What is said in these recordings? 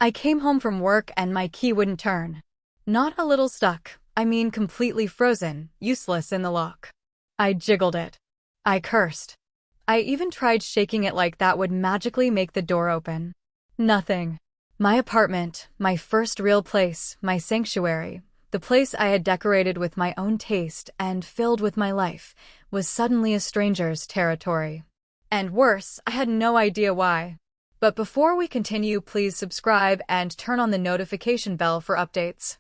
I came home from work and my key wouldn't turn. Not a little stuck, I mean completely frozen, useless in the lock. I jiggled it. I cursed. I even tried shaking it like that would magically make the door open. Nothing. My apartment, my first real place, my sanctuary, the place I had decorated with my own taste and filled with my life, was suddenly a stranger's territory. And worse, I had no idea why. But before we continue, please subscribe and turn on the notification bell for updates.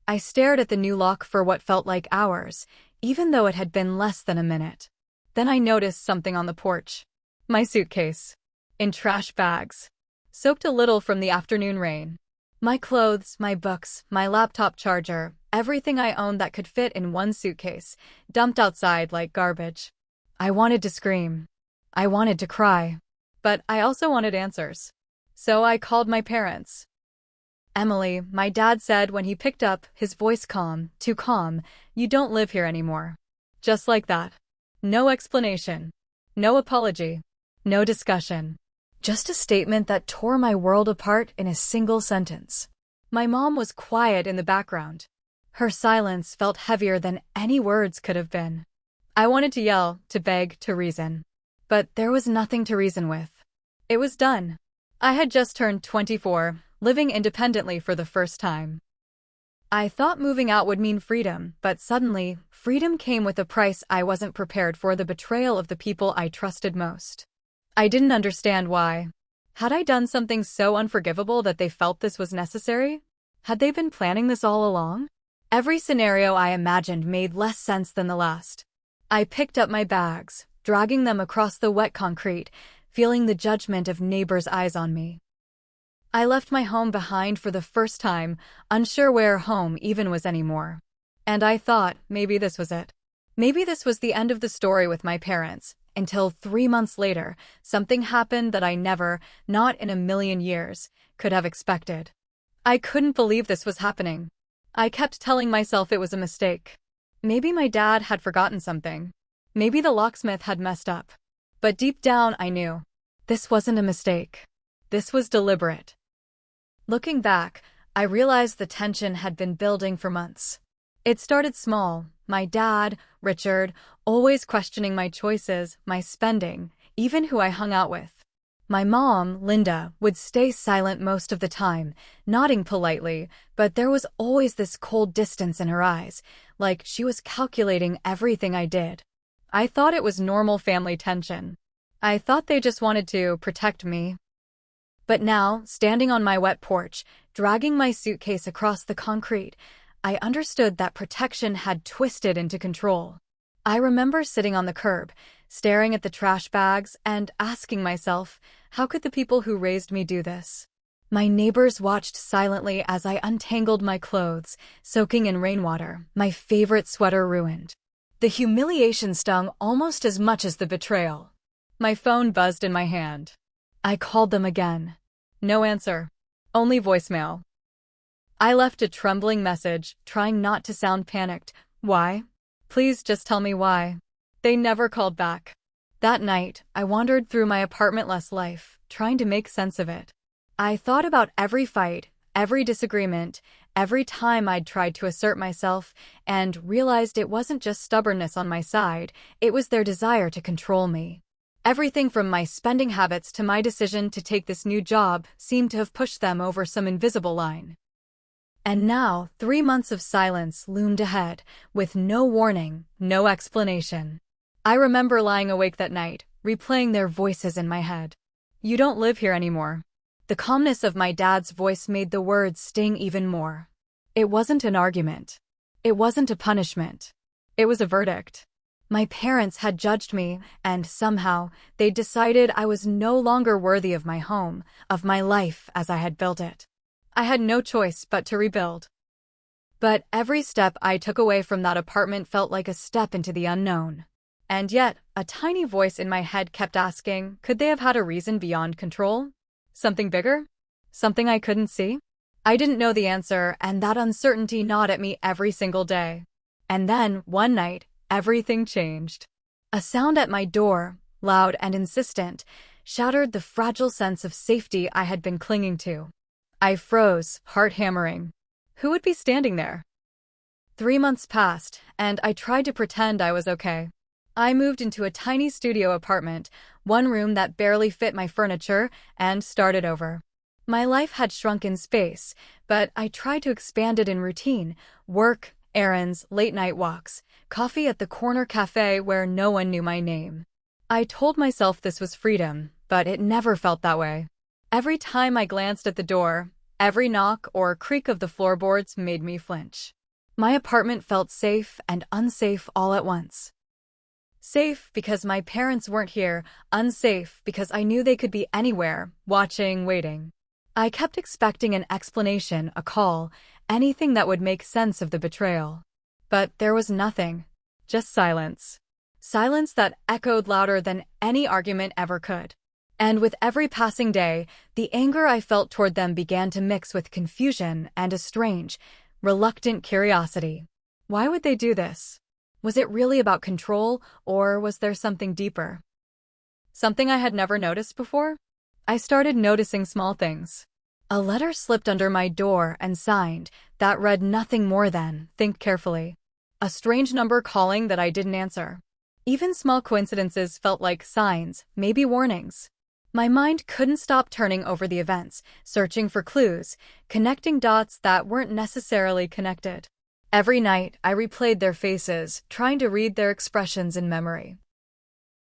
I stared at the new lock for what felt like hours, even though it had been less than a minute. Then I noticed something on the porch. My suitcase. In trash bags. Soaked a little from the afternoon rain. My clothes, my books, my laptop charger, everything I owned that could fit in one suitcase, dumped outside like garbage. I wanted to scream. I wanted to cry. But I also wanted answers. So I called my parents. Emily, my dad said when he picked up, his voice calm, too calm, "You don't live here anymore." Just like that. No explanation. No apology. No discussion. Just a statement that tore my world apart in a single sentence. My mom was quiet in the background. Her silence felt heavier than any words could have been. I wanted to yell, to beg, to reason. But there was nothing to reason with. It was done. I had just turned 24, living independently for the first time. I thought moving out would mean freedom, but suddenly, freedom came with a price I wasn't prepared for: the betrayal of the people I trusted most. I didn't understand why. Had I done something so unforgivable that they felt this was necessary? Had they been planning this all along? Every scenario I imagined made less sense than the last. I picked up my bags, dragging them across the wet concrete, feeling the judgment of neighbors' eyes on me. I left my home behind for the first time, unsure where home even was anymore. And I thought maybe this was it. Maybe this was the end of the story with my parents, until 3 months later, something happened that I never, not in a million years, could have expected. I couldn't believe this was happening. I kept telling myself it was a mistake. Maybe my dad had forgotten something. Maybe the locksmith had messed up. But deep down I knew. This wasn't a mistake. This was deliberate. Looking back, I realized the tension had been building for months. It started small. My dad, Richard, always questioning my choices, my spending, even who I hung out with. My mom, Linda, would stay silent most of the time, nodding politely, but there was always this cold distance in her eyes, like she was calculating everything I did. I thought it was normal family tension. I thought they just wanted to protect me. But now, standing on my wet porch, dragging my suitcase across the concrete, I understood that protection had twisted into control. I remember sitting on the curb, staring at the trash bags, and asking myself, how could the people who raised me do this? My neighbors watched silently as I untangled my clothes, soaking in rainwater, my favorite sweater ruined. The humiliation stung almost as much as the betrayal. My phone buzzed in my hand. I called them again. No answer. Only voicemail. I left a trembling message, trying not to sound panicked. Why? Please just tell me why. They never called back. That night, I wandered through my apartment-less life, trying to make sense of it. I thought about every fight, every disagreement, every time I'd tried to assert myself, and realized it wasn't just stubbornness on my side, it was their desire to control me. Everything from my spending habits to my decision to take this new job seemed to have pushed them over some invisible line. And now, 3 months of silence loomed ahead, with no warning, no explanation. I remember lying awake that night, replaying their voices in my head. You don't live here anymore. The calmness of my dad's voice made the words sting even more. It wasn't an argument. It wasn't a punishment. It was a verdict. My parents had judged me, and somehow, they decided I was no longer worthy of my home, of my life as I had built it. I had no choice but to rebuild. But every step I took away from that apartment felt like a step into the unknown. And yet, a tiny voice in my head kept asking, could they have had a reason beyond control? Something bigger? Something I couldn't see? I didn't know the answer, and that uncertainty gnawed at me every single day. And then, one night, everything changed. A sound at my door, loud and insistent, shattered the fragile sense of safety I had been clinging to. I froze, heart hammering. Who would be standing there? 3 months passed, and I tried to pretend I was okay. I moved into a tiny studio apartment, one room that barely fit my furniture, and started over. My life had shrunk in space, but I tried to expand it in routine: work, errands, late-night walks, coffee at the corner cafe where no one knew my name. I told myself this was freedom, but it never felt that way. Every time I glanced at the door, every knock or creak of the floorboards made me flinch. My apartment felt safe and unsafe all at once. Safe because my parents weren't here, unsafe because I knew they could be anywhere, watching, waiting. I kept expecting an explanation, a call, anything that would make sense of the betrayal. But there was nothing. Just silence. Silence that echoed louder than any argument ever could. And with every passing day, the anger I felt toward them began to mix with confusion and a strange, reluctant curiosity. Why would they do this? Was it really about control, or was there something deeper? Something I had never noticed before? I started noticing small things. A letter slipped under my door and signed that read nothing more than, "Think carefully." A strange number calling that I didn't answer. Even small coincidences felt like signs, maybe warnings. My mind couldn't stop turning over the events, searching for clues, connecting dots that weren't necessarily connected. Every night, I replayed their faces, trying to read their expressions in memory.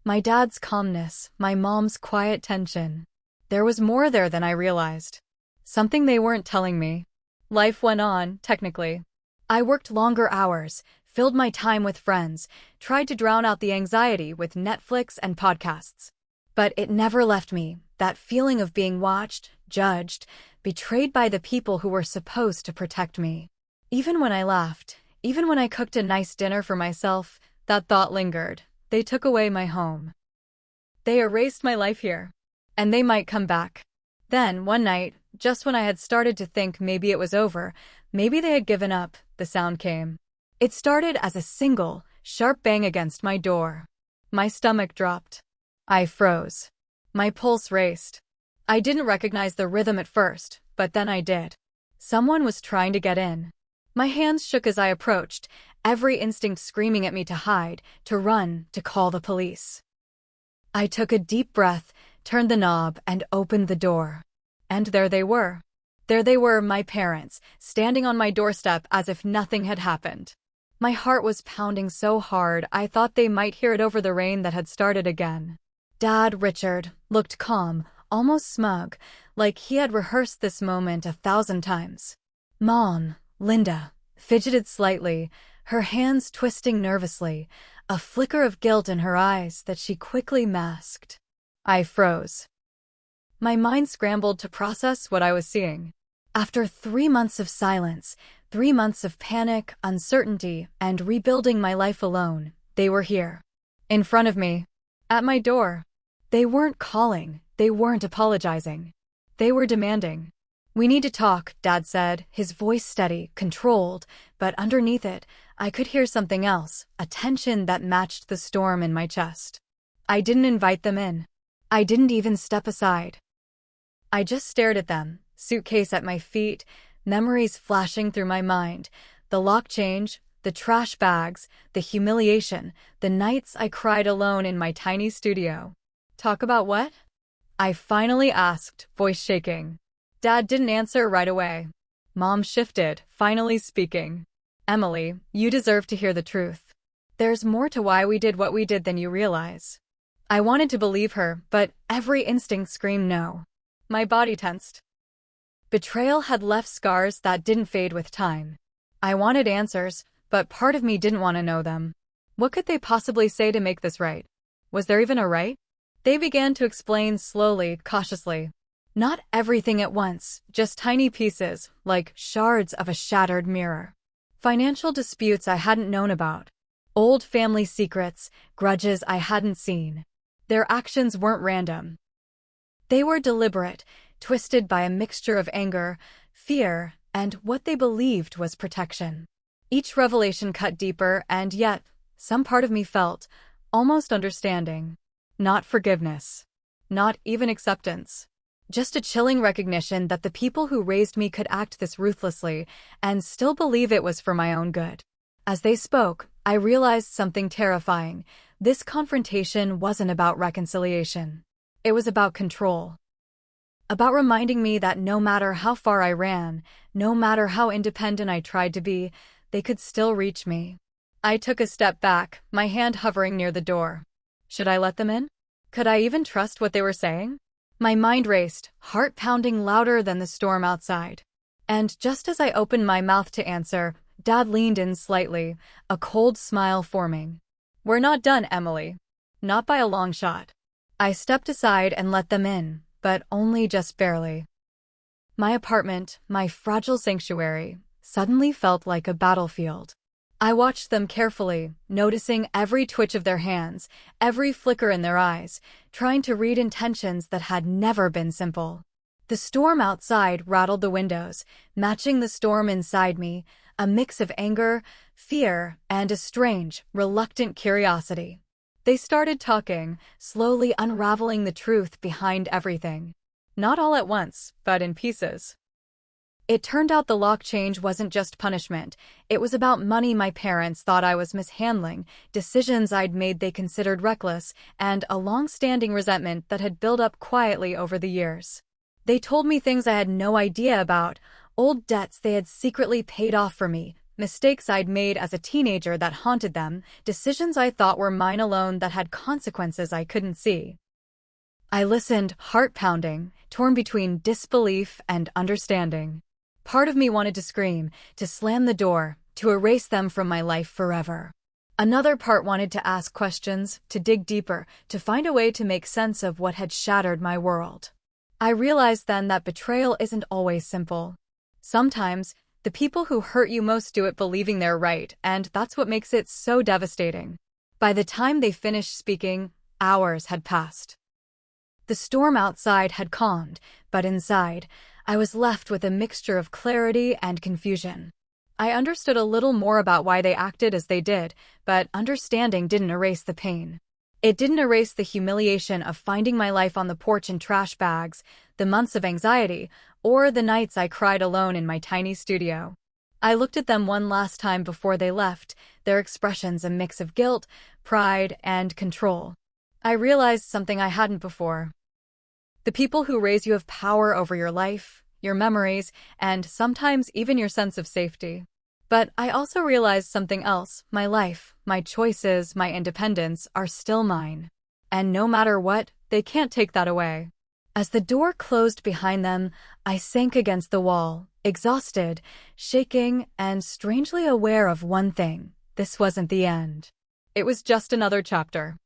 My dad's calmness, my mom's quiet tension. There was more there than I realized. Something they weren't telling me. Life went on, technically. I worked longer hours, filled my time with friends, tried to drown out the anxiety with Netflix and podcasts. But it never left me, that feeling of being watched, judged, betrayed by the people who were supposed to protect me. Even when I laughed, even when I cooked a nice dinner for myself, that thought lingered. They took away my home. They erased my life here. And they might come back. Then, one night, just when I had started to think maybe it was over, maybe they had given up, the sound came. It started as a single, sharp bang against my door. My stomach dropped. I froze. My pulse raced. I didn't recognize the rhythm at first, but then I did. Someone was trying to get in. My hands shook as I approached, every instinct screaming at me to hide, to run, to call the police. I took a deep breath, turned the knob, and opened the door. And there they were. There they were, my parents, standing on my doorstep as if nothing had happened. My heart was pounding so hard I thought they might hear it over the rain that had started again. Dad, Richard, looked calm, almost smug, like he had rehearsed this moment 1,000 times. Mom, Linda, fidgeted slightly, her hands twisting nervously, a flicker of guilt in her eyes that she quickly masked. I froze. My mind scrambled to process what I was seeing. After 3 months of silence, 3 months of panic, uncertainty, and rebuilding my life alone, they were here. In front of me. At my door. They weren't calling, they weren't apologizing. They were demanding. "We need to talk," Dad said, his voice steady, controlled, but underneath it, I could hear something else, a tension that matched the storm in my chest. I didn't invite them in. I didn't even step aside. I just stared at them, suitcase at my feet, memories flashing through my mind, the lock change, the trash bags, the humiliation, the nights I cried alone in my tiny studio. Talk about what? I finally asked, voice shaking. Dad didn't answer right away. Mom shifted, finally speaking. "Emily, you deserve to hear the truth. There's more to why we did what we did than you realize." I wanted to believe her, but every instinct screamed no. My body tensed. Betrayal had left scars that didn't fade with time. I wanted answers, but part of me didn't want to know them. What could they possibly say to make this right? Was there even a right? They began to explain slowly, cautiously. Not everything at once, just tiny pieces, like shards of a shattered mirror. Financial disputes I hadn't known about. Old family secrets, grudges I hadn't seen. Their actions weren't random. They were deliberate, twisted by a mixture of anger, fear, and what they believed was protection. Each revelation cut deeper, and yet, some part of me felt, almost understanding. Not forgiveness. Not even acceptance. Just a chilling recognition that the people who raised me could act this ruthlessly and still believe it was for my own good. As they spoke, I realized something terrifying. This confrontation wasn't about reconciliation. It was about control. About reminding me that no matter how far I ran, no matter how independent I tried to be, they could still reach me. I took a step back, my hand hovering near the door. Should I let them in? Could I even trust what they were saying? My mind raced, heart pounding louder than the storm outside. And just as I opened my mouth to answer, Dad leaned in slightly, a cold smile forming. "We're not done, Emily. Not by a long shot." I stepped aside and let them in, but only just barely. My apartment, my fragile sanctuary, suddenly felt like a battlefield. I watched them carefully, noticing every twitch of their hands, every flicker in their eyes, trying to read intentions that had never been simple. The storm outside rattled the windows, matching the storm inside me, a mix of anger, fear, and a strange, reluctant curiosity. They started talking, slowly unraveling the truth behind everything. Not all at once, but in pieces. It turned out the lock change wasn't just punishment. It was about money my parents thought I was mishandling, decisions I'd made they considered reckless, and a long-standing resentment that had built up quietly over the years. They told me things I had no idea about, old debts they had secretly paid off for me, mistakes I'd made as a teenager that haunted them, decisions I thought were mine alone that had consequences I couldn't see. I listened, heart pounding, torn between disbelief and understanding. Part of me wanted to scream, to slam the door, to erase them from my life forever. Another part wanted to ask questions, to dig deeper, to find a way to make sense of what had shattered my world. I realized then that betrayal isn't always simple. Sometimes, the people who hurt you most do it believing they're right, and that's what makes it so devastating. By the time they finished speaking, hours had passed. The storm outside had calmed, but inside, I was left with a mixture of clarity and confusion. I understood a little more about why they acted as they did, but understanding didn't erase the pain. It didn't erase the humiliation of finding my life on the porch in trash bags, the months of anxiety, or the nights I cried alone in my tiny studio. I looked at them one last time before they left, their expressions a mix of guilt, pride, and control. I realized something I hadn't before. The people who raise you have power over your life, your memories, and sometimes even your sense of safety. But I also realized something else. My life, my choices, my independence are still mine. And no matter what, they can't take that away. As the door closed behind them, I sank against the wall, exhausted, shaking, and strangely aware of one thing. This wasn't the end. It was just another chapter.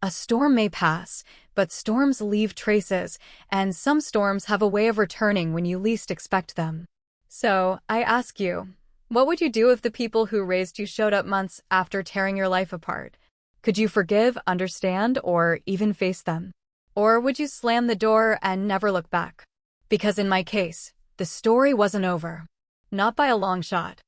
A storm may pass, but storms leave traces, and some storms have a way of returning when you least expect them. So, I ask you, what would you do if the people who raised you showed up months after tearing your life apart? Could you forgive, understand, or even face them? Or would you slam the door and never look back? Because in my case, the story wasn't over. Not by a long shot.